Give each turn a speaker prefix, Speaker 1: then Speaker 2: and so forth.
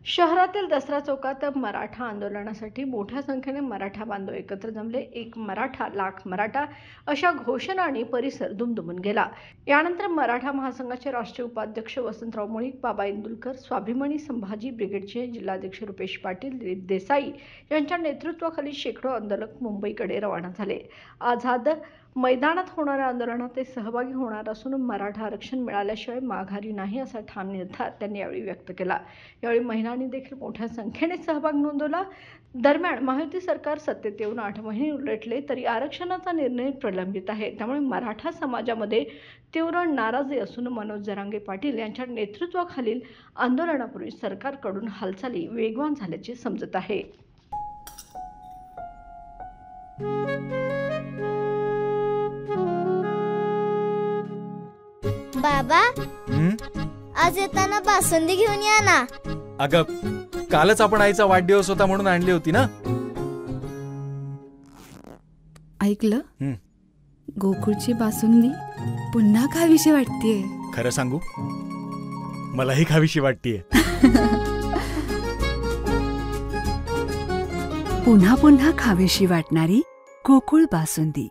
Speaker 1: शहरातील दसरा चौकात मराठा आंदोलनासाठी मोठ्या संख्येने मराठा बांधव एकत्र जमले. एक मराठा लाख मराठा अशा घोषणांनी परिसर दुमदुमून गेला. यानंतर मराठा महासंघाचे राष्ट्रीय उपाध्यक्ष वसंतराव मुळीक, बाबा इंदुलकर, स्वाभिमानी संभाजी ब्रिगेडचे जिल्हाध्यक्ष रुपेश पाटील, दिलीप देसाई यांच्या नेतृत्वाखाली शेकडो आंदोलक मुंबईकडे रवाना झाले. आझाद मैदानात होणाऱ्या आंदोलनात ते सहभागी होणार असून मराठा आरक्षण मिळाल्याशिवाय माघारी नाही असा ठाम निर्धार त्यांनी यावेळी व्यक्त केला. यावेळी महिलांनी देखील मोठ्या संख्येने सहभाग नोंदवला. दरम्यान महायुती सरकार सत्तेत येऊन 8 महिने उलटले तरी आरक्षणाचा निर्णय प्रलंबित आहे. त्यामुळे मराठा समाजामध्ये तीव्र नाराजी असून मनोज जरांगे पाटील यांच्या नेतृत्वाखालील आंदोलनापूर्वी सरकारकडून हालचाली वेगवान झाल्याचे समजत आहे.
Speaker 2: बाबा, आज येताना बासुंदी घेऊन या ना.
Speaker 3: अगं, कालच आपण आईचा वाढदिवस होता म्हणून आणली होती ना.
Speaker 4: ऐकलं, गोकुळची बासुंदी पुन्हा खावीशी वाटतेय.
Speaker 3: खरं सांगू, मलाही खावीशी वाटतेय.
Speaker 4: पुन्हा पुन्हा खावीशी वाटणारी गोकुळ बासुंदी.